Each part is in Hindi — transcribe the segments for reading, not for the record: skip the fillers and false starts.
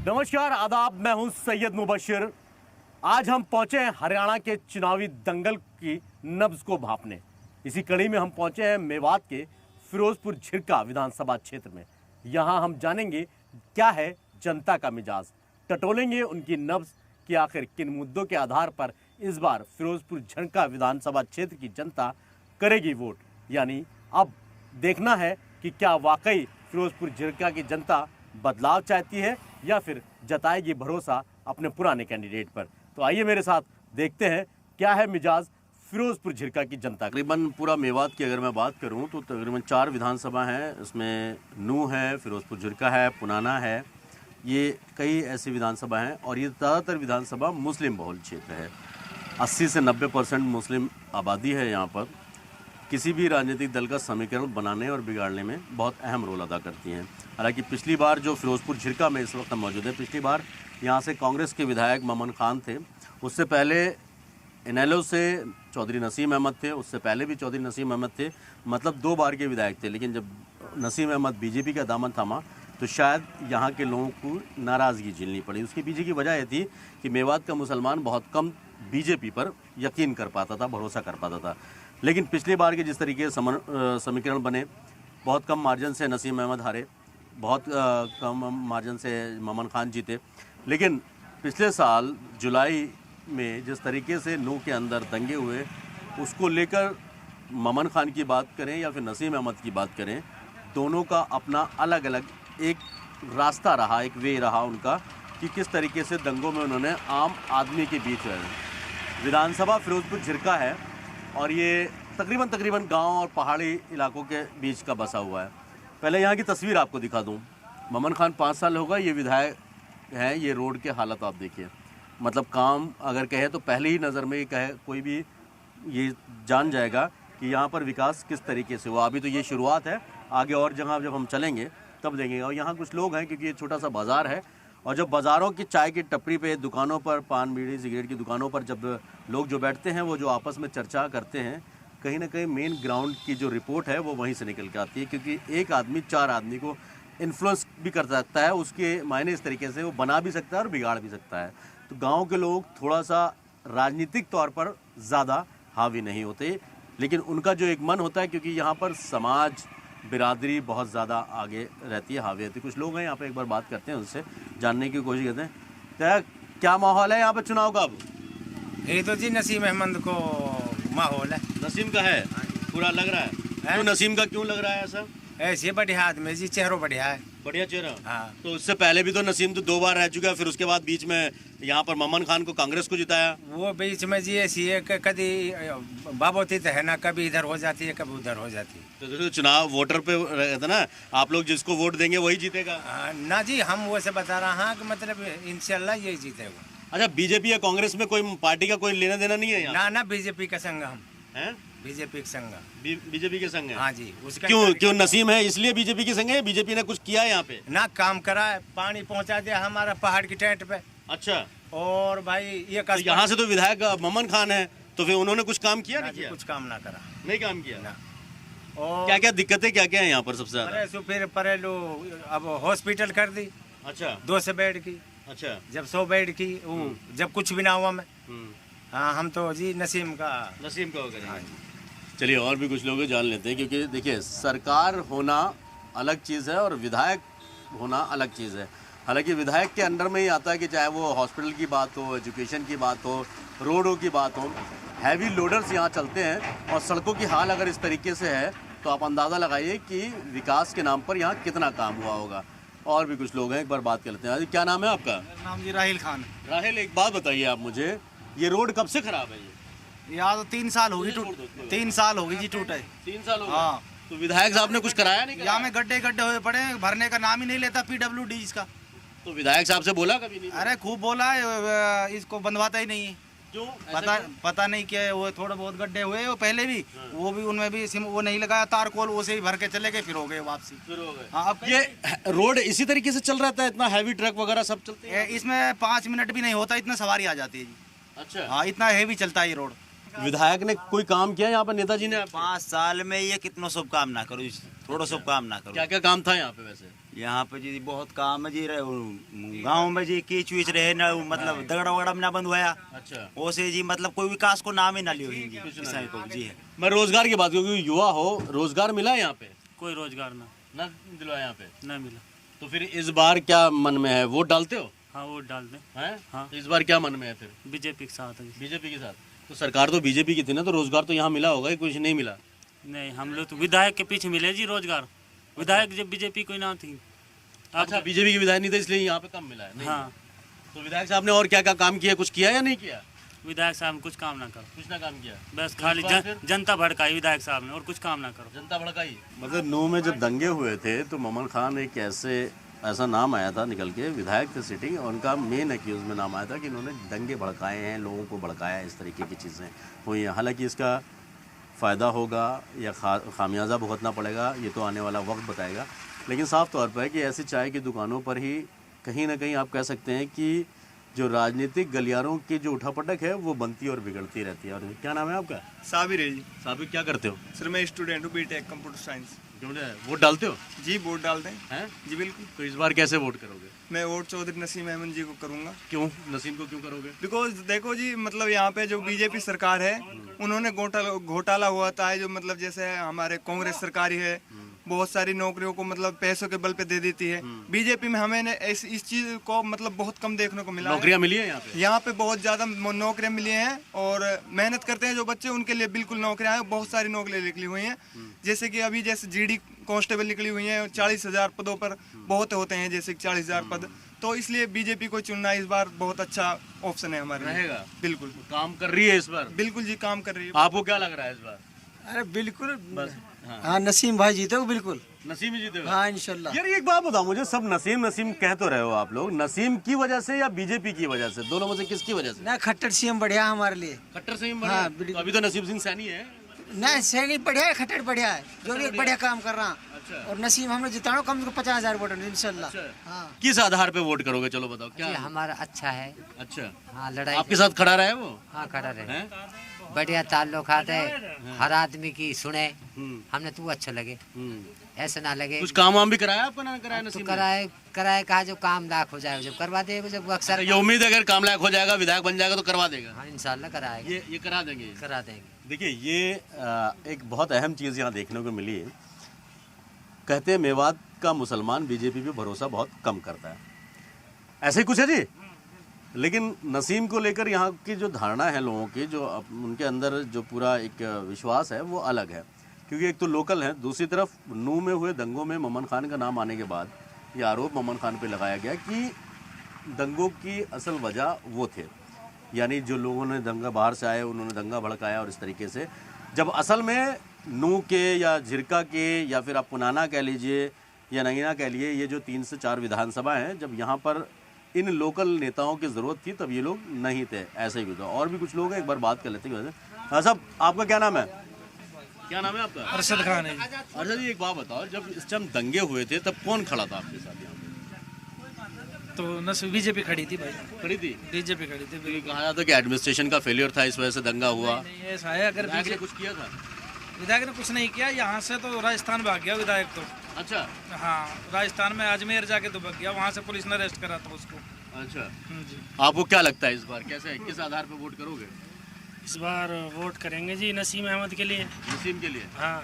नमस्कार आदाब, मैं हूं सैयद मुबशिर। आज हम पहुंचे हैं हरियाणा के चुनावी दंगल की नब्ज को भांपने। इसी कड़ी में हम पहुंचे हैं मेवात के फिरोजपुर झिरका विधानसभा क्षेत्र में। यहां हम जानेंगे क्या है जनता का मिजाज, टटोलेंगे उनकी नब्ज कि आखिर किन मुद्दों के आधार पर इस बार फिरोजपुर झिरका विधानसभा क्षेत्र की जनता करेगी वोट। यानी अब देखना है कि क्या वाकई फिरोजपुर झिरका की जनता बदलाव चाहती है या फिर जताएगी भरोसा अपने पुराने कैंडिडेट पर। तो आइए मेरे साथ देखते हैं क्या है मिजाज फिरोजपुर झिरका की जनता। तकरीबन पूरा मेवात की अगर मैं बात करूं तो तकरीबन 4 विधानसभा हैं। इसमें नू है, फिरोजपुर झिरका है, पुनाना है, ये कई ऐसी विधानसभा हैं और ये ज़्यादातर विधानसभा मुस्लिम बहुल क्षेत्र है। 80 से 90% मुस्लिम आबादी है यहाँ पर। किसी भी राजनीतिक दल का समीकरण बनाने और बिगाड़ने में बहुत अहम रोल अदा करती हैं। हालांकि पिछली बार जो फिरोजपुर झिरका में इस वक्त मौजूद है, पिछली बार यहाँ से कांग्रेस के विधायक ममन खान थे। उससे पहले इनेलो से चौधरी नसीम अहमद थे, उससे पहले भी चौधरी नसीम अहमद थे। मतलब 2 बार के विधायक थे। लेकिन जब नसीम अहमद बीजेपी का दामन थामा तो शायद यहाँ के लोगों को नाराज़गी झेलनी पड़ी। उसके पीछे की वजह यह थी कि मेवात का मुसलमान बहुत कम बीजेपी पर यकीन कर पाता था, भरोसा कर पाता था। लेकिन पिछली बार के जिस तरीके से समीकरण बने, बहुत कम मार्जिन से नसीम अहमद हारे, बहुत कम मार्जिन से ममन खान जीते। लेकिन पिछले साल जुलाई में जिस तरीके से नू के अंदर दंगे हुए, उसको लेकर ममन खान की बात करें या फिर नसीम अहमद की बात करें, दोनों का अपना अलग अलग एक रास्ता रहा, एक वे रहा उनका कि किस तरीके से दंगों में उन्होंने आम आदमी के बीच विधानसभा फिरोजपुर झिरका है और ये तकरीबन गांव और पहाड़ी इलाकों के बीच का बसा हुआ है। पहले यहाँ की तस्वीर आपको दिखा दूँ। ममन खान 5 साल होगा ये विधायक हैं। ये रोड के हालत आप देखिए, मतलब काम अगर कहे तो पहले ही नज़र में ये कहे कोई भी ये जान जाएगा कि यहाँ पर विकास किस तरीके से हुआ। अभी तो ये शुरुआत है, आगे और जगह जब हम चलेंगे तब देखेंगे। और यहाँ कुछ लोग हैं क्योंकि ये छोटा सा बाज़ार है और जब बाज़ारों की चाय की टपरी पे, दुकानों पर, पान बीड़ी सिगरेट की दुकानों पर जब लोग जो बैठते हैं वो जो आपस में चर्चा करते हैं, कहीं ना कहीं मेन ग्राउंड की जो रिपोर्ट है वो वहीं से निकल के आती है। क्योंकि एक आदमी 4 आदमी को इन्फ्लुएंस भी कर सकता है, उसके मायने इस तरीके से वो बना भी सकता है और बिगाड़ भी सकता है। तो गाँव के लोग थोड़ा सा राजनीतिक तौर पर ज़्यादा हावी नहीं होते, लेकिन उनका जो एक मन होता है, क्योंकि यहाँ पर समाज बिरादरी बहुत ज़्यादा आगे रहती है, हावी रहती है। कुछ लोग हैं यहाँ पे, एक बार बात करते हैं उनसे, जानने की कोशिश करते हैं। तो क्या माहौल है यहाँ पर चुनाव का? अब ये तो जी नसीम अहमद को माहौल है। नसीम का है पूरा लग रहा है। क्यों नसीम का क्यों लग रहा है ऐसा? ऐसे बढ़िया आदमी जी, चेहरों बढ़िया है, बढ़िया चेहरा। हाँ। तो उससे पहले भी तो नसीम तो 2 बार रह चुका है, फिर उसके बाद बीच में यहाँ पर ममन खान को कांग्रेस को जिताया। वो बीच में जी ऐसी है कि कभी बाबोती तो है ना, कभी इधर हो जाती है कभी उधर हो जाती है। तो चुनाव वोटर पे रहता ना, आप लोग जिसको वोट देंगे वही जीतेगा। ना जी, हम वो से बता रहे हैं कि मतलब इंशाल्लाह यही जीतेगा। अच्छा, बीजेपी या कांग्रेस में कोई पार्टी का कोई लेना देना नहीं है यहाँ? ना बीजेपी का संग हम हैं, बीजेपी के संग। बीजेपी के संग है। हाँ जी, उसका क्यों नसीम है इसलिए बीजेपी के संग है? बीजेपी ने कुछ किया है यहाँ पे? ना काम करा है, पानी पहुँचा दिया हमारा पहाड़ की टेंट पे। अच्छा, और भाई ये तो यहाँ से तो विधायक ममन खान है, तो फिर उन्होंने कुछ काम किया? नहीं किया, कुछ काम ना करा, नहीं काम किया ना। और क्या क्या दिक्कतें क्या क्या है यहाँ पर सबसे ज्यादा? अरे सो फिर परेलू अब हॉस्पिटल कर दी। अच्छा, 200 बेड की, अच्छा, जब 100 बेड की, जब कुछ भी ना हुआ मैं। हाँ, हम तो जी नसीम का हो गया। हाँ, चलिए और भी कुछ लोग जान लेते हैं, क्योंकि देखिए सरकार होना अलग चीज़ है और विधायक होना अलग चीज़ है। हालांकि विधायक के अंडर में ही आता है कि चाहे वो हॉस्पिटल की बात हो, एजुकेशन की बात हो, रोडों की बात हो, हैवी लोडर्स यहाँ चलते हैं और सड़कों की हाल अगर इस तरीके से है तो आप अंदाज़ा लगाइए कि विकास के नाम पर यहाँ कितना काम हुआ होगा। और भी कुछ लोग हैं, एक बार बात कर लेते हैं। क्या नाम है आपका? नाम जी राहिल खान। राहिल, एक बात बताइए आप मुझे, ये रोड कब से खराब है? ये यहाँ तो 3 साल होगी, 3 साल होगी जी टूटे। 3 साल हो गए। हाँ, तो विधायक साहब ने कुछ कराया नहीं? यहाँ में गड्ढे हुए पड़े हैं, भरने का नाम ही नहीं लेता PWD इसका। तो विधायक साहब से बोला कभी नहीं? अरे खूब बोला है, इसको बंधवाता ही नहीं है। क्यों? पता नहीं क्या है, वो थोड़े बहुत गड्ढे हुए वो पहले भी, वो भी उनमें भी वो नहीं लगाया तारकोल, वो से ही भर के चले गए, फिर हो गए वापसी। फिर हो गए। हाँ, अब ये रोड इसी तरीके से चल रहा है, इतना हैवी ट्रक वगैरह सब चलते हैं? इसमें 5 मिनट भी नहीं होता, इतना सवारी आ जाती है जी। अच्छा, हाँ, इतना हैवी चलता है ये रोड। विधायक ने कोई काम किया यहाँ पर, नेताजी ने? 5 साल में ये कितनो शुभ काम ना करो, थोड़ा शुभ काम ना करो। क्या क्या काम था यहाँ पे वैसे? यहाँ पे जी बहुत काम है जी गांव में जी कीच वीच रहे ना मतलब दगड़ा वगड़ा में ना बंद हुआ। अच्छा, ओसे जी मतलब कोई विकास को नाम ही ना लियो जी किसान को जी है। मैं रोजगार की बात करूँ, क्योंकि युवा हो, रोजगार मिला है यहाँ पे? कोई रोजगार ना दिलवा यहाँ पे? ना मिला। तो फिर इस बार क्या मन में है, वोट डालते हो? हाँ वोट डाल दें। हैं? हाँ। तो इस बार क्या मन में है फिर? बीजेपी के साथ है। बीजेपी के साथ? तो सरकार तो बीजेपी की थी ना, तो रोजगार तो यहाँ मिला होगा, कुछ नहीं मिला? नहीं, हम लोग तो विधायक के पीछे मिले जी रोजगार। विधायक जब बीजेपी कोई ना थी। अच्छा, बीजेपी के विधायक नहीं थे इसलिए यहाँ पे कम मिला है? नहीं। हाँ, तो विधायक साहब ने और क्या क्या काम किया, कुछ किया या नहीं किया? विधायक साहब ने कुछ काम ना करो, कुछ ना काम किया, बस खाली जनता भड़काई विधायक साहब ने, और कुछ काम ना करो। जनता भड़काई। मतलब नू में जब दंगे हुए थे तो मोमन खान एक ऐसा नाम आया था निकल के, विधायक थे सिटिंग, और उनका मेन एक्यूज में नाम आया था कि इन्होंने दंगे भड़काए हैं, लोगों को भड़काया, इस तरीके की चीज़ें हुई हैं। हालांकि इसका फ़ायदा होगा या खामियाजा भुगतना पड़ेगा, ये तो आने वाला वक्त बताएगा। लेकिन साफ तौर पर है कि ऐसी चाय की दुकानों पर ही कहीं ना कहीं आप कह सकते हैं कि जो राजनीतिक गलियारों की जो उठापटक है वो बनती और बिगड़ती रहती है। और क्या नाम है आपका? साबिर है जी। साबिर, क्या करते हो? सर मैं स्टूडेंट हूँ, बीटेक कंप्यूटर साइंस। वोट डालते हो? जी वोट डाल दें। हैं? जी बिल्कुल। तो इस बार कैसे वोट करोगे? मैं वोट चौधरी नसीम अहमद जी को करूँगा। क्यों नसीम को क्यों करोगे? बिकॉज देखो जी, मतलब यहाँ पे जो बीजेपी सरकार है उन्होंने घोटाला हुआ था, जो मतलब जैसे हमारे कांग्रेस सरकारी है बहुत सारी नौकरियों को मतलब पैसों के बल पे दे देती है। बीजेपी में हमें इस चीज को मतलब बहुत कम देखने को मिला। नौकरियां मिली है यहाँ पे? यहाँ पे बहुत ज्यादा नौकरियां मिली हैं, और मेहनत करते हैं जो बच्चे उनके लिए बिल्कुल नौकरियां हैं। बहुत सारी नौकरियां निकली हुई हैं, जैसे कि अभी जैसे जीडी कांस्टेबल निकली हुई हैं, 40,000 पदों पर बहुत होते हैं, जैसे 40,000 पद। तो इसलिए बीजेपी को चुनना इस बार बहुत अच्छा ऑप्शन है हमारे लिए। रहेगा? बिल्कुल काम कर रही है इस बार? बिल्कुल जी काम कर रही है। आपको क्या लग रहा है इस बार? अरे बिल्कुल बस हाँ नसीम भाई जीते हो बिल्कुल। नसीम ही जीतेगा? हाँ इंशाल्लाह। यार एक बात बताओ मुझे, सब नसीम नसीम कह तो रहे हो आप लोग, नसीम की वजह से या बीजेपी की वजह से, दोनों में से किसकी वजह से? ना खट्टर सीएम बढ़िया है हमारे लिए। खट्टर सीएम हाँ, बढ़िया? बिल्कुल। तो अभी तो नसीम सिंह सैनी है। ना सैनी बढ़िया है, खट्टर बढ़िया है, जो भी बढ़िया काम कर रहा। अच्छा। और नसीम हमने जिताना कम से कम 50,000 वोट इंशाल्लाह। अच्छा। हाँ किस आधार पे वोट करोगे, चलो बताओ क्या? जी हमारा अच्छा है। अच्छा, हाँ लड़ाई आपके साथ खड़ा रहा है वो? हाँ खड़ा रहे, हैं? बढ़िया ताल्लुकात है, हर आदमी की सुने, हम्म, हमने तू अच्छा लगे, हम्म। ऐसा ना लगे कुछ काम वाम भी कराया आपका, ना कराया तो नसीम ने? कराए कहा जो काम लाख हो जाएगा जब करवा देगा, जब अक्सर ये उम्मीद है अगर काम लायक हो जाएगा, विधायक बन जाएगा तो करवा देगा? हाँ इंशाल्लाह कराएगा, ये करा देंगे? करा देंगे। देखिए ये एक बहुत अहम चीज़ यहाँ देखने को मिली है। कहते हैं मेवात का मुसलमान बीजेपी पे भरोसा बहुत कम करता है, ऐसे ही कुछ है जी। लेकिन नसीम को लेकर यहाँ की जो धारणा है लोगों की, जो उनके अंदर जो पूरा एक विश्वास है वो अलग है, क्योंकि एक तो लोकल है, दूसरी तरफ नू में हुए दंगों में मोमन खान का नाम आने के बाद ये आरोप मोमन खान पे लगाया गया कि दंगों की असल वजह वो थे, यानी जो लोगों ने दंगा बाहर से आए उन्होंने दंगा भड़काया और इस तरीके से, जब असल में नू के या झिरका के या फिर आप पुनाना कह लीजिए या नगीना कह लीजिए, ये जो 3 से 4 विधानसभा हैं, जब यहाँ पर इन लोकल नेताओं की ज़रूरत थी तब ये लोग नहीं थे, ऐसे ही था। और भी कुछ लोग हैं, एक बार बात कर लेते हैं। हाँ साहब, आपका क्या नाम है? क्या नाम है आपका? अरशद खान है। अरशद जी एक बात बताओ, जब इस टाइम दंगे हुए थे तब कौन खड़ा था आपके साथ यहाँ पे? तो बीजेपी खड़ी थी भाई, खड़ी थी? बीजेपी खड़ी थी। तो ये कहा जाता है कि एडमिनिस्ट्रेशन का फेलियर था, इस वजह से दंगा हुआ। नहीं ऐसा है, अगर विधायक ने कुछ किया था? विधायक ने कुछ नहीं किया, यहाँ से तो राजस्थान भाग गया विधायक तो। अच्छा हाँ राजस्थान में अजमेर जाके तो भाग गया, वहाँ से पुलिस ने अरेस्ट करा था उसको। अच्छा, जी आपको क्या लगता है इस बार कैसे, किस आधार पे वोट करोगे? इस बार वोट करेंगे जी नसीम अहमद के लिए। नसीम के लिए? हाँ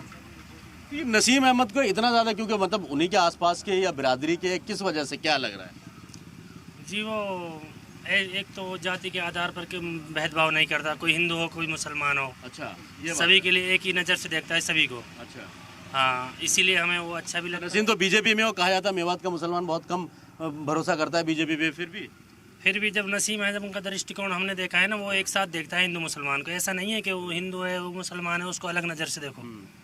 ये नसीम अहमद को इतना ज़्यादा क्योंकि मतलब उन्हीं के आसपास के या बिरादरी के, किस वजह से, क्या लग रहा है? जी वो एक तो जाति के आधार पर के भेदभाव नहीं करता, कोई हिंदू हो कोई मुसलमान हो। अच्छा, ये बात सभी के लिए एक ही नज़र से देखता है सभी को। है। अच्छा, हाँ इसीलिए हमें वो अच्छा भी लगता है। नसीम तो बीजेपी में हो, कहा जाता है मेवात का मुसलमान बहुत कम भरोसा करता है बीजेपी पे, फिर भी जब नसीम अहमद का दृष्टिकोण हमने देखा है ना, वो एक साथ देखता है हिंदू मुसलमान को। ऐसा नहीं है कि वो हिंदू है वो मुसलमान है उसको अलग नज़र से देखो।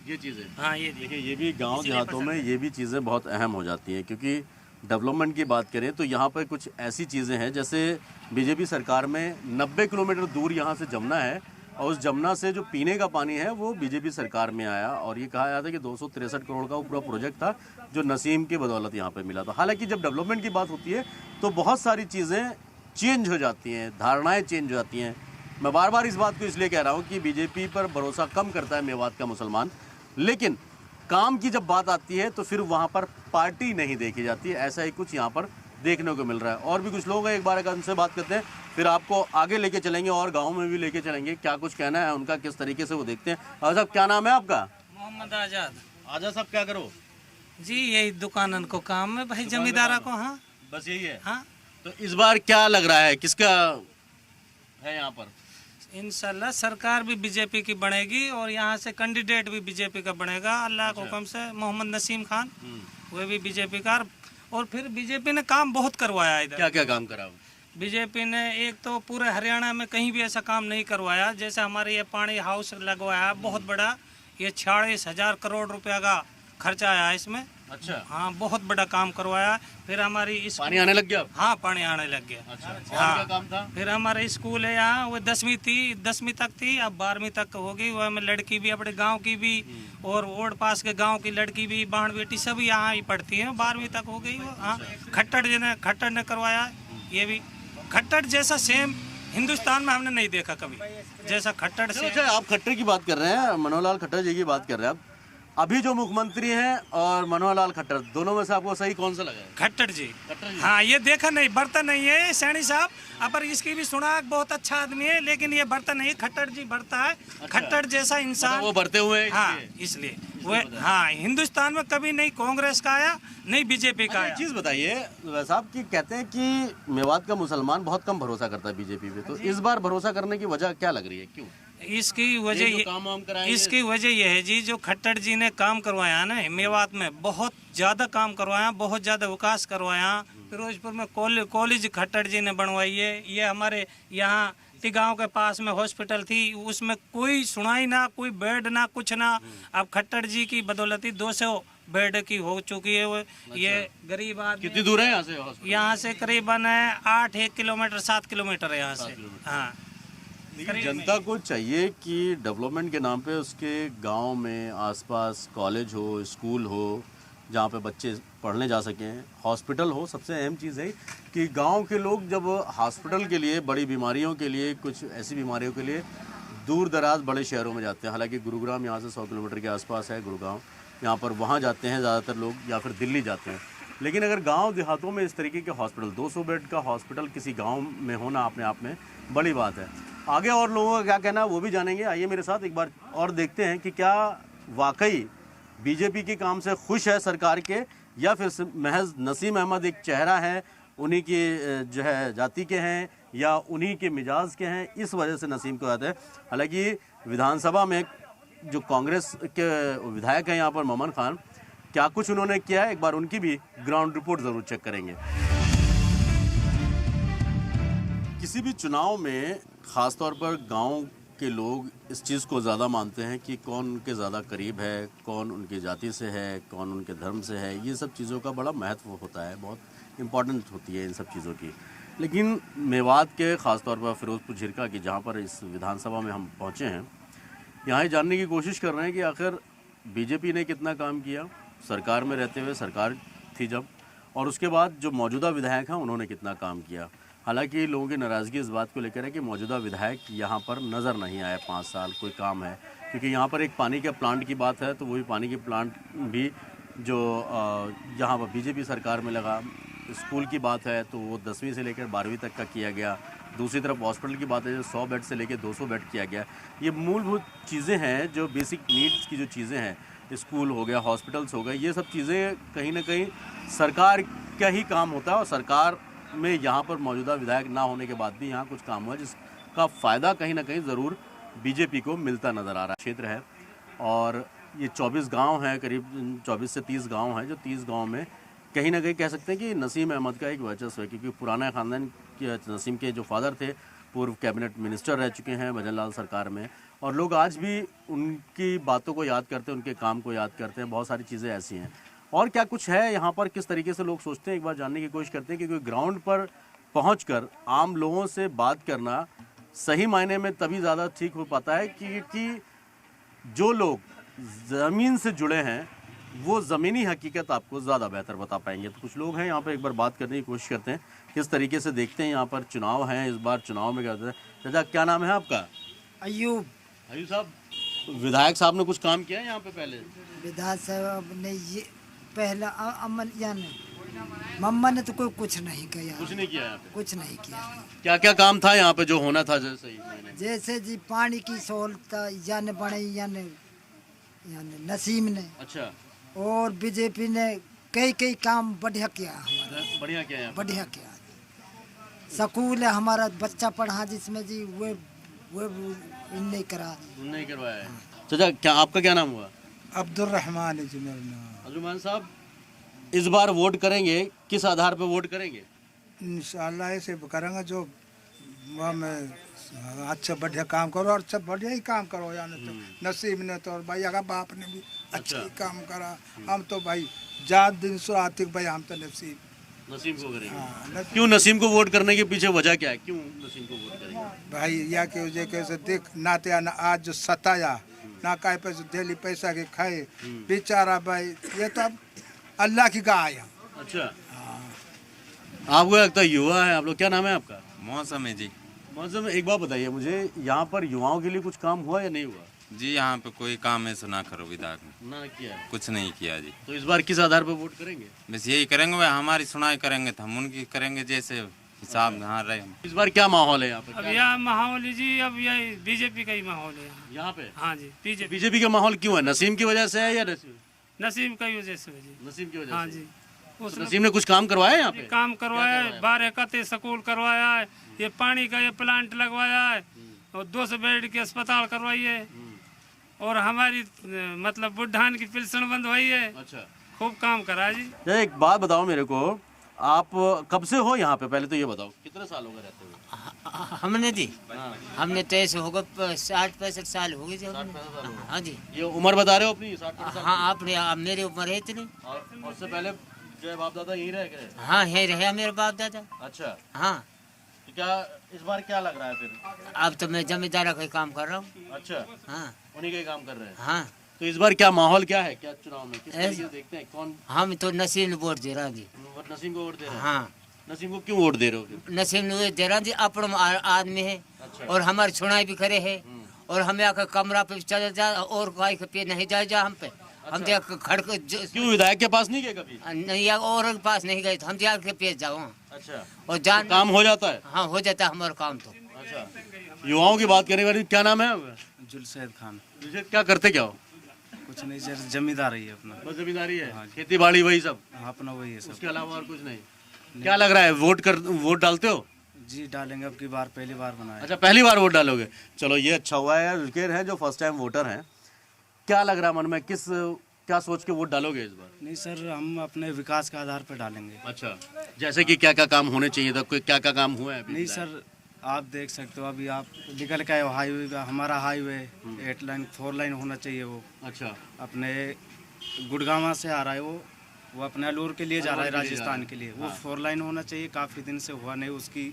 ये चीज़ें, हाँ ये देखिए ये भी गांव इसीलिए देहातों में पसंद ये भी चीज़ें बहुत अहम हो जाती हैं, क्योंकि डेवलपमेंट की बात करें तो यहाँ पर कुछ ऐसी चीज़ें हैं, जैसे बीजेपी सरकार में 90 किलोमीटर दूर यहाँ से जमुना है, और उस जमुना से जो पीने का पानी है वो बीजेपी सरकार में आया, और ये कहा जाता है कि 263 करोड़ का वो पूरा प्रोजेक्ट था जो नसीम की बदौलत यहाँ पे मिला था। हालांकि जब डेवलपमेंट की बात होती है तो बहुत सारी चीज़ें चेंज हो जाती हैं, धारणाएं चेंज हो जाती हैं। मैं बार बार इस बात को इसलिए कह रहा हूँ कि बीजेपी पर भरोसा कम करता है मेवात का मुसलमान, लेकिन काम की जब बात आती है तो फिर वहाँ पर पार्टी नहीं देखी जाती है। ऐसा ही कुछ यहाँ पर देखने को मिल रहा है। और भी कुछ लोग हैं, एक बार अगर उनसे बात करते हैं, फिर आपको आगे लेके चलेंगे और गाँव में भी लेके चलेंगे, क्या कुछ कहना है उनका, किस तरीके से वो देखते हैं। और साहब क्या नाम है आपका? मोहम्मद आजाद आजाद साहब क्या करो? जी, यही दुकानन को काम है भाई, जमींदारा को। हाँ बस यही है। हाँ, तो इस बार क्या लग रहा है, किसका है यहाँ पर? इंशाल्लाह सरकार भी बीजेपी की बनेगी और यहाँ से कैंडिडेट भी बीजेपी का बनेगा, अल्लाह के हुक्म से। मोहम्मद नसीम खान, वो भी बीजेपी का। और फिर बीजेपी ने काम बहुत करवाया इधर। क्या क्या काम करा? बीजेपी ने एक तो पूरे हरियाणा में कहीं भी ऐसा काम नहीं करवाया। जैसे हमारे ये पानी हाउस लगवाया बहुत बड़ा, ये 46,000 करोड़ रुपया का खर्चा आया इसमें। अच्छा। हाँ, बहुत बड़ा काम करवाया। फिर हमारी पानी आने लग गया? हाँ, पानी आने लग गया। अच्छा। हाँ, क्या काम था? फिर हमारे स्कूल है यहाँ, वो 10वीं तक थी, अब 12वीं तक होगी। वह में लड़की भी अपने गांव की भी और ओड पास के गांव की लड़की भी, बहन बेटी सब यहाँ ही पढ़ती है, 12वीं तक हो गई वो। हाँ, खट्टर ने करवाया ये भी। खट्टर जैसा सेम हिंदुस्तान में हमने नहीं देखा कभी, जैसा खट्टर से। अच्छा, आप खट्टर की बात कर रहे हैं, मनोहर लाल खट्टर जी की बात कर रहे हैं आप। अभी जो मुख्यमंत्री हैं और मनोहर लाल खट्टर, दोनों में से आपको सही कौन सा लगा है? खट्टर जी। हाँ, ये देखा नहीं, बर्तन नहीं है सैनी साहब, पर इसकी भी सुना, बहुत अच्छा आदमी है, लेकिन ये बर्तन नहीं, खट्टर जी बरता है। खट्टर जैसा इंसान वो बरते हुए हैं हाँ, इसलिए वो। हाँ, हिंदुस्तान में कभी नहीं कांग्रेस का आया, नहीं बीजेपी का आया। चीज बताइए साहब कि कहते हैं कि मेवात का मुसलमान बहुत कम भरोसा करता है बीजेपी पे, तो इस बार भरोसा करने की वजह क्या लग रही है, क्यों? इसकी वजह यह है जी, जो खट्टर जी ने काम करवाया ना मेवात में, बहुत ज्यादा काम करवाया, बहुत ज्यादा विकास करवाया। फिरोजपुर में कॉलेज खट्टर जी ने बनवाई है। ये हमारे यहाँ गांव के पास में हॉस्पिटल थी, उसमें कोई सुनाई ना, कोई बेड ना, कुछ ना। अब खट्टर जी की बदौलती 200 बेड की हो चुकी है। वो ये गरीब आदमी। कितनी दूर है यहाँ से हॉस्पिटल? यहाँ से करीबन है 8 किलोमीटर 7 किलोमीटर है यहाँ से। हाँ, जनता को चाहिए कि डेवलपमेंट के नाम पे उसके गांव में आसपास कॉलेज हो, स्कूल हो, जहाँ पे बच्चे पढ़ने जा सकें, हॉस्पिटल हो। सबसे अहम चीज़ है कि गांव के लोग जब हॉस्पिटल के लिए, बड़ी बीमारियों के लिए, कुछ ऐसी बीमारियों के लिए दूर दराज बड़े शहरों में जाते हैं। हालांकि गुरुग्राम यहाँ से 100 किलोमीटर के आसपास है, गुरुगांव, यहाँ पर वहाँ जाते हैं ज़्यादातर लोग, या फिर दिल्ली जाते हैं। लेकिन अगर गांव देहातों में इस तरीके के हॉस्पिटल, 200 बेड का हॉस्पिटल किसी गांव में होना अपने आप में बड़ी बात है। आगे और लोगों का क्या कहना है वो भी जानेंगे। आइए मेरे साथ एक बार और देखते हैं कि क्या वाकई बीजेपी के काम से खुश है सरकार के, या फिर महज नसीम अहमद एक चेहरा है, उन्हीं की जो है जाति के हैं या उन्हीं के मिजाज के हैं, इस वजह से नसीम को आते हैं। हालांकि विधानसभा में जो कांग्रेस के विधायक हैं यहाँ पर मोमन खान, क्या कुछ उन्होंने किया है, एक बार उनकी भी ग्राउंड रिपोर्ट ज़रूर चेक करेंगे। किसी भी चुनाव में ख़ासतौर पर गांव के लोग इस चीज़ को ज़्यादा मानते हैं कि कौन उनके ज़्यादा करीब है, कौन उनकी जाति से है, कौन उनके धर्म से है। ये सब चीज़ों का बड़ा महत्व होता है, बहुत इम्पॉर्टेंट होती है इन सब चीज़ों की। लेकिन मेवात के ख़ासतौर पर फिरोजपुर झिरका की, जहाँ पर इस विधानसभा में हम पहुँचे हैं, यहाँ जानने की कोशिश कर रहे हैं कि आखिर बीजेपी ने कितना काम किया सरकार में रहते हुए, सरकार थी जब, और उसके बाद जो मौजूदा विधायक हैं उन्होंने कितना काम किया। हालांकि लोगों की नाराज़गी इस बात को लेकर है कि मौजूदा विधायक यहाँ पर नज़र नहीं आए 5 साल, कोई काम है। क्योंकि यहाँ पर एक पानी के प्लांट की बात है, तो वही पानी के प्लांट भी जो यहाँ पर बीजेपी सरकार में लगा। स्कूल की बात है तो वो 10वीं से लेकर 12वीं तक का किया गया। दूसरी तरफ हॉस्पिटल की बात है जो 100 बेड से लेकर 200 बेड किया गया। ये मूलभूत चीज़ें हैं, जो बेसिक नीड्स की जो चीज़ें हैं, स्कूल हो गया, हॉस्पिटल्स हो गए, ये सब चीज़ें कहीं ना कहीं सरकार का ही काम होता है। और सरकार में यहाँ पर मौजूदा विधायक ना होने के बाद भी यहाँ कुछ काम हुआ जिसका फ़ायदा कहीं ना कहीं ज़रूर बीजेपी को मिलता नज़र आ रहा है। क्षेत्र है और ये 24 गांव हैं, करीब 24 से 30 गांव हैं, जो 30 गांव में कहीं ना कहीं कह सकते हैं कि नसीम अहमद का एक वर्चस्व है। क्योंकि पुराना ख़ानदान के नसीम के जो फादर थे पूर्व कैबिनेट मिनिस्टर रह चुके हैं भजन लाल सरकार में, और लोग आज भी उनकी बातों को याद करते हैं, उनके काम को याद करते हैं। बहुत सारी चीज़ें ऐसी हैं। और क्या कुछ है यहाँ पर, किस तरीके से लोग सोचते हैं, एक बार जानने की कोशिश करते हैं। क्योंकि ग्राउंड पर पहुंचकर आम लोगों से बात करना सही मायने में तभी ज़्यादा ठीक हो पाता है कि जो लोग ज़मीन से जुड़े हैं वो ज़मीनी हकीकत आपको ज़्यादा बेहतर बता पाएंगे। तो कुछ लोग हैं यहाँ पर, एक बार बात करने की कोशिश करते हैं, किस तरीके से देखते हैं। यहाँ पर चुनाव हैं, इस बार चुनाव में क्या होता है। चाचा क्या नाम है आपका? अयूब। अयूब साहब, विधायक साहब ने कुछ काम किया है यहाँ पे पहले? विधायक साहब ने ये पहला अमन यानी मम्मा ने तो कोई कुछ नहीं किया, कुछ नहीं किया यहाँ पे? कुछ नहीं किया। क्या क्या काम था यहाँ पे जो होना था जैसे ही मैंने? जैसे जी पानी की सहूलत यानी बनाई यानी नसीम ने, अच्छा, और बीजेपी ने कई कई काम बढ़िया किया, हमारा बढ़िया किया यहाँ पे? बढ़िया किया। स्कूल है हमारा बच्चा पढ़ा जिसमें जी वो नहीं करा, नहीं करवाया है। चाचा क्या आपका क्या नाम हुआ? अब्दुल रहमान है जी मेरा नाम। अब्दुल साहब, इस बार वोट करेंगे, किस आधार पे वोट करेंगे? इंशाल्लाह ऐसे करेंगे जो में अच्छा बढ़िया काम करो, और अच्छा बढ़िया ही काम करो। यानी तो नसीब ने तो और भैया का बाप ने भी अच्छा ही काम करा। हम तो भाई जात दिन सो आतिक भाई, हम तो नसीम को करेंगे। हाँ, क्यों नसीम को वोट करने के पीछे वजह क्या है? क्यों नसीम को वोट करेंगे? भाई या के वजह कैसे देख नाते ना आज जो सताया ना काय पे डेली पैसा के खाए बेचारा भाई, ये तो अब अल्लाह की गाय है। अच्छा, आपको लगता है युवा है आप लोग? क्या नाम है आपका? मौसम है जी। मौसम, एक बात बताइए मुझे, यहाँ पर युवाओं के लिए कुछ काम हुआ या नहीं हुआ? जी यहाँ पे कोई काम है सुना करो विधायक ने ना किया है। कुछ नहीं किया जी। तो इस बार किस आधार पर वोट करेंगे? बस यही करेंगे, वह हमारी सुनाई करेंगे तो हम उनकी करेंगे जैसे हिसाब यहाँ रहे। इस बार क्या माहौल है यहाँ पे? अब यह माहौल है जी, अब यह बीजेपी का ही माहौल है यहाँ पे? हाँ जी, बीजेपी का माहौल क्यों है? नसीम की वजह से है या नसीम की वजह से जी। नसीम की वजह हाँ से? जी, तो नसीम ने कुछ काम करवाया यहाँ पे? काम करवाया है, 12 कते स्कूल करवाया है, ये पानी का ये प्लांट लगवाया है, और 200 बेड की अस्पताल करवाई है, और हमारी मतलब बुढ़ान की पेंशन बंद हुई है। अच्छा, खूब काम करा जी। एक बात बताओ मेरे को, आप कब से हो यहाँ पे? पहले तो ये बताओ, कितने साल हो गए रहते हुए? हमने जी, हमने तो ऐसे होगा 60-65 साल हो गए जी। हाँ जी। ये उम्र बता रहे हो अपनी? 60-65 हाँ, आपने मेरी उम्र है इतनी। और उससे पहले जो बाप दादा यहीं रह गए? हाँ, यही रहे मेरे बाप दादा। अच्छा, हाँ। तो क्या इस बार क्या लग रहा है फिर? अब तो मैं जमींदार का काम कर रहा हूँ। अच्छा, हाँ उन्हीं का ही काम कर रहे हैं। हाँ। तो इस बार क्या माहौल क्या है, क्या चुनाव में किस तरीके से देखते हैं? कौन? हम तो नसीम ने वोट दे रहा जी। नसीम को वोट दे रहे हैं? हाँ, नसीम को क्यों वोट दे रहे हो फिर? नसीम ने दे रहा जी, अपना आदमी है। अच्छा। और हमारी सुनाई भी करे है, और हमें आकर कमरा पे चले जा, और गाय के पे नहीं जाए जा हम पे। हम तो खड़क क्यों विधायक के पास नहीं गए कभी? नहीं, और के पास नहीं गए, तो हम जाके पेश जाओ। अच्छा, और जान काम हो जाता है? हाँ, हो जाता है हमारा काम तो। अच्छा, युवाओं की बात करने वाली, क्या नाम है आपका? जुलसैद खान। क्या करते क्या हो? कुछ नहीं सर, जमींदार ही है अपना। बस जमींदारी है? खेती बाड़ी वही सब? अपना वही है सब। उसके अलावा और कुछ नहीं? क्या लग रहा है, वोट डालते हो? जी डालेंगे, अब की बार पहली बार बनाया। अच्छा, पहली बार वोट डालोगे? चलो ये अच्छा हुआ है, रुकेर हैं जो फर्स्ट टाइम वोटर हैं। क्या लग रहा है मन में, क्या सोच के वोट डालोगे इस बार? नहीं सर, हम अपने विकास के आधार पर डालेंगे। अच्छा, जैसे कि क्या क्या काम होने चाहिए था, क्या क्या काम हुआ है अभी? नहीं सर, आप देख सकते हो अभी आप निकल के हाईवे, हमारा हाईवे 8 लाइन 4 लाइन होना चाहिए। वो अच्छा, अपने गुड़गांव से आ रहा है, वो अपने अलूर के लिए जा रहा है, राजस्थान के लिए। वो 4 लाइन होना चाहिए, काफ़ी दिन से हुआ नहीं, उसकी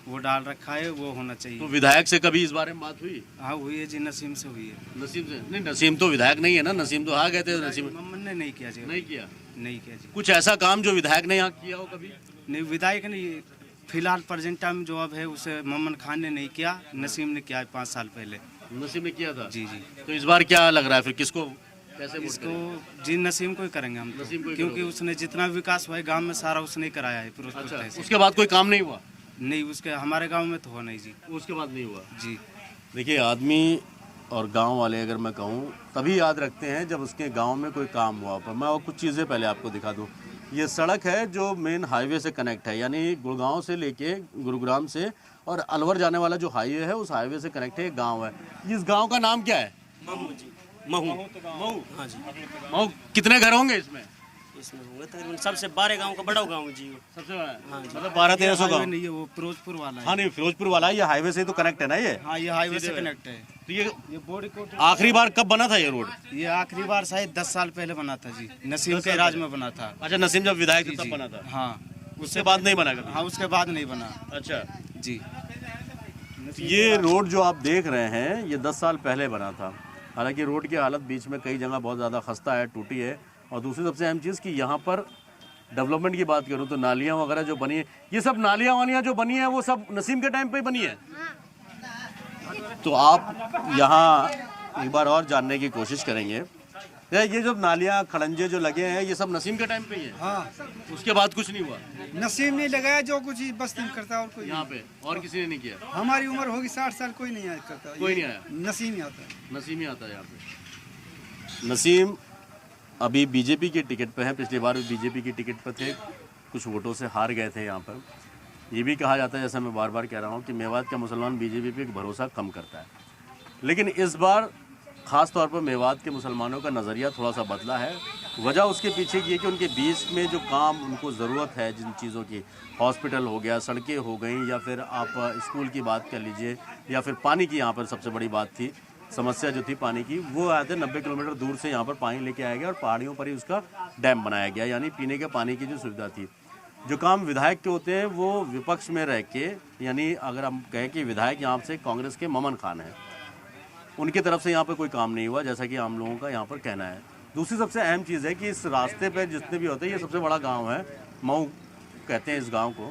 वो डाल रखा है, वो होना चाहिए। तो विधायक से कभी इस बारे में बात हुई? हाँ हुई है जी, नसीम से हुई है। नसीम से? नहीं, नसीम तो विधायक नहीं है ना, नसीम तो आ गए थे। नसीम मम्मन ने नहीं किया जी। नहीं किया? नहीं किया जी। कुछ ऐसा काम जो विधायक ने यहाँ किया हो कभी? नहीं, विधायक ने फिलहाल प्रेजेंट टाइम जो अब है उसे मम्मन खान ने नहीं किया, नसीम ने किया 5 साल पहले। नसीम ने किया था? जी जी। तो इस बार क्या लग रहा है फिर, किसको कैसे वोट इसको करेंगे? जी नसीम को ही करेंगे हम तो, नसीम को ही क्योंकि करोगे? उसने जितना विकास हुआ है गांव में सारा उसने ही कराया है। अच्छा, उसके बाद कोई काम नहीं हुआ? नहीं, उसके हमारे गांव में तो हुआ नहीं जी। उसके बाद नहीं हुआ? जी देखिए, आदमी और गांव वाले अगर मैं कहूँ तभी याद रखते हैं जब उसके गांव में कोई काम हुआ। पर मैं और कुछ चीज़ें पहले आपको दिखा दूँ। ये सड़क है जो मेन हाईवे से कनेक्ट है, यानी गुड़गांव से लेके गुरुग्राम से और अलवर जाने वाला जो हाईवे है, उस हाईवे से कनेक्ट है। एक गाँव है, इस गाँव का नाम क्या है? महू। हाँ जी। महू, कितने घर होंगे इसमें? इसमें होंगे तकरीबन सबसे 12 गांव का बड़ा गांव जी। सबसे बड़ा? हाँ, मतलब 1200-1300 गाँव नहीं है, वो फिरोजपुर वाला है। हाँ, नहीं फिरोजपुर वाला है, ये हाईवे से तो कनेक्ट है ना ये? हाँ, ये हाईवे से कनेक्ट है। तो ये बॉडी कोट आखिरी बार कब बना था ये रोड? ये आखिरी बार शायद 10 साल पहले बना था जी, नसीम के राज में बना था। अच्छा, नसीम जब विधायक थे तब बना था? हाँ, उसके बाद नहीं बना कभी? हाँ, उसके बाद नहीं बना। अच्छा जी। ये रोड जो आप देख रहे हैं ये 10 साल पहले बना था। हालांकि रोड की हालत बीच में कई जगह बहुत ज़्यादा खस्ता है, टूटी है। और दूसरी सबसे अहम चीज़ कि यहाँ पर डेवलपमेंट की बात करूँ तो नालियाँ वगैरह जो बनी है, ये सब नालियाँ वालियाँ जो बनी है वो सब नसीम के टाइम पे ही बनी है। तो आप यहाँ एक बार और जानने की कोशिश करेंगे। ये जो नालियाँ खड़ंजे जो लगे हैं ये सब नसीम के टाइम पे ही है? हाँ, उसके बाद कुछ नहीं हुआ नसीब नहीं लगाया, जो कुछ ही बस्ती में करता है और कोई यहाँ पे, और किसी ने नहीं किया? हमारी उम्र होगी 60 साल, कोई नहीं करता, कोई नहीं आया? नसीब नहीं आता। नसीम ही आता है यहाँ पे। नसीम अभी बीजेपी के टिकट पे हैं, पिछली बार भी बीजेपी की टिकट पर थे, कुछ वोटों से हार गए थे यहाँ पर। ये भी कहा जाता है, जैसा मैं बार बार कह रहा हूँ, कि मेवात का मुसलमान बीजेपी पे भरोसा कम करता है, लेकिन इस बार ख़ास तौर पर मेवात के मुसलमानों का नज़रिया थोड़ा सा बदला है। वजह उसके पीछे की है कि उनके बीच में जो काम उनको ज़रूरत है, जिन चीज़ों की, हॉस्पिटल हो गया, सड़कें हो गई, या फिर आप स्कूल की बात कर लीजिए, या फिर पानी की यहाँ पर सबसे बड़ी बात थी, समस्या जो थी पानी की, वो आए थे 90 किलोमीटर दूर से यहाँ पर पानी लेके आया गया और पहाड़ियों पर ही उसका डैम बनाया गया, यानी पीने के पानी की जो सुविधा थी। जो काम विधायक के होते हैं वो विपक्ष में रह के, यानी अगर हम कहें कि विधायक यहाँ से कांग्रेस के ममन खान हैं, उनकी तरफ से यहाँ पर कोई काम नहीं हुआ, जैसा कि आम लोगों का यहाँ पर कहना है। दूसरी सबसे अहम चीज़ है कि इस रास्ते पर जितने भी होते हैं, ये सबसे बड़ा गांव है, मऊ कहते हैं इस गांव को,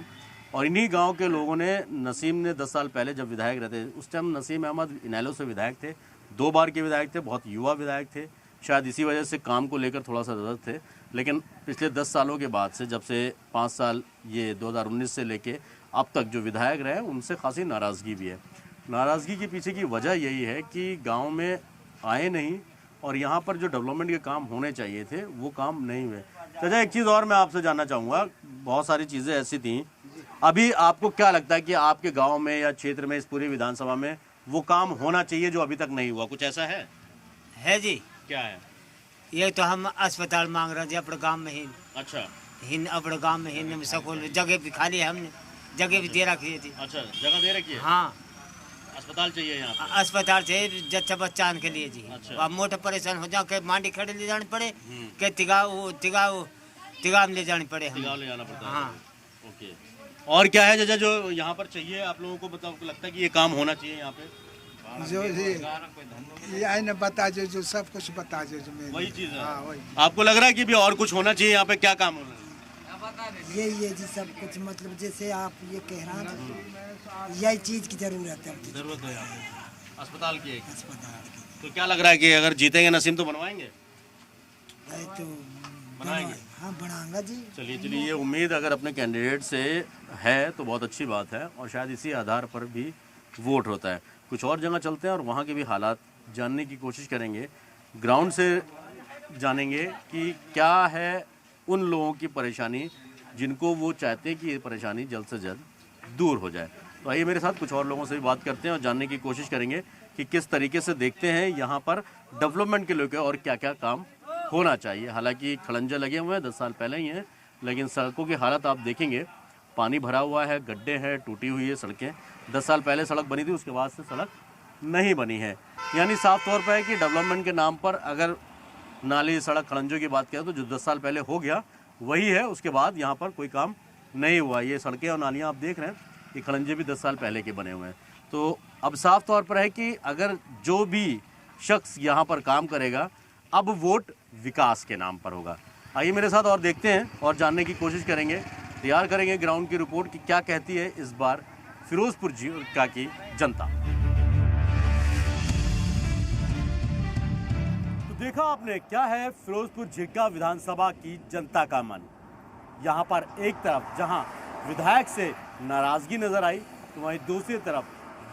और इन्हीं गांव के लोगों ने, नसीम ने 10 साल पहले जब विधायक रहते, उस टाइम नसीम अहमद इनेलो से विधायक थे, 2 बार के विधायक थे, बहुत युवा विधायक थे, शायद इसी वजह से काम को लेकर थोड़ा सा जरूरत थे। लेकिन पिछले 10 सालों के बाद से, जब से 5 साल ये 2019 से लेके अब तक जो विधायक रहे, उनसे खासी नाराज़गी भी है। नाराज़गी के पीछे की वजह यही है कि गांव में आए नहीं, और यहाँ पर जो डेवलपमेंट के काम होने चाहिए थे वो काम नहीं हुए। चाचा, एक चीज़ और मैं आपसे जानना चाहूँगा, बहुत सारी चीज़ें ऐसी थी, अभी आपको क्या लगता है कि आपके गाँव में या क्षेत्र में, इस पूरी विधानसभा में वो काम होना चाहिए जो अभी तक नहीं हुआ? कुछ ऐसा है जी? क्या है? ये तो हम अस्पताल मांग रहे थे अपने गांव में ही। अच्छा, अपने गांव में ही सकूल जगह भी खाली है, हमने जगह भी दे रखी थी। अच्छा, जगह दे रखी है? हाँ, अस्पताल चाहिए यहाँ पे? अस्पताल चाहिए जच्चा बच्चान के लिए जी। अच्छा। अब मोटे परेशान हो जाओ, के मांडी खड़े ले जाने पड़े, के तिगाव ले जाने पड़े, तिगाव ले जाना पड़ता है। हाँ। ओके, और क्या है चाचा जो यहाँ पर चाहिए आप लोगों को? बताओ, आपको लगता है कि ये काम होना चाहिए यहाँ पे? जो ये आई ने बता जो सब कुछ बता जो वही चीज़ है। हाँ, वही। आपको लग रहा है कि भी और कुछ होना चाहिए यहाँ पे? क्या काम होना है? ये जी सब कुछ, मतलब जैसे आप ये कह रहे हैं, यही चीज़ की ज़रूरत है। जरूरत है यहाँ पे अस्पताल की? अस्पताल की तो क्या लग रहा है कि अगर जीतेंगे नसीम तो बनवाएंगे? तो बनाएंगे? हाँ, बनाऊंगा जी। चलिए, ये उम्मीद अगर अपने कैंडिडेट से है तो बहुत अच्छी बात है, और शायद इसी आधार पर भी वोट होता है। कुछ और जगह चलते हैं और वहाँ के भी हालात जानने की कोशिश करेंगे, ग्राउंड से जानेंगे कि क्या है उन लोगों की परेशानी जिनको वो चाहते हैं कि ये परेशानी जल्द से जल्द दूर हो जाए। तो आइए मेरे साथ कुछ और लोगों से भी बात करते हैं और जानने की कोशिश करेंगे कि किस तरीके से देखते हैं यहाँ पर डेवलपमेंट के लेकर और क्या क्या काम होना चाहिए। हालांकि खड़ंजे लगे हुए हैं, 10 साल पहले ही हैं, लेकिन सड़कों की हालत आप देखेंगे, पानी भरा हुआ है, गड्ढे हैं, टूटी हुई है सड़कें। 10 साल पहले सड़क बनी थी, उसके बाद से सड़क नहीं बनी है। यानी साफ तौर पर है कि डेवलपमेंट के नाम पर अगर नाली, सड़क, खड़ंजों की बात करें तो जो 10 साल पहले हो गया वही है, उसके बाद यहाँ पर कोई काम नहीं हुआ। ये सड़कें और नालियाँ आप देख रहे हैं, ये खड़ंजे भी 10 साल पहले के बने हुए हैं। तो अब साफ तौर पर है कि अगर जो भी शख्स यहाँ पर काम करेगा, अब वोट विकास के नाम पर होगा। आइए मेरे साथ और देखते हैं और जानने की कोशिश करेंगे, तैयार करेंगे ग्राउंड की रिपोर्ट कि क्या कहती है इस बार फिरोजपुर झिरका की जनता। तो देखा आपने क्या है फिरोजपुर झिरका विधानसभा की जनता का मन। यहाँ पर एक तरफ जहाँ विधायक से नाराजगी नजर आई, तो वहीं दूसरी तरफ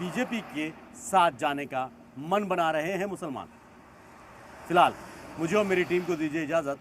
बीजेपी के साथ जाने का मन बना रहे हैं मुसलमान। फिलहाल मुझे और मेरी टीम को दीजिए इजाजत।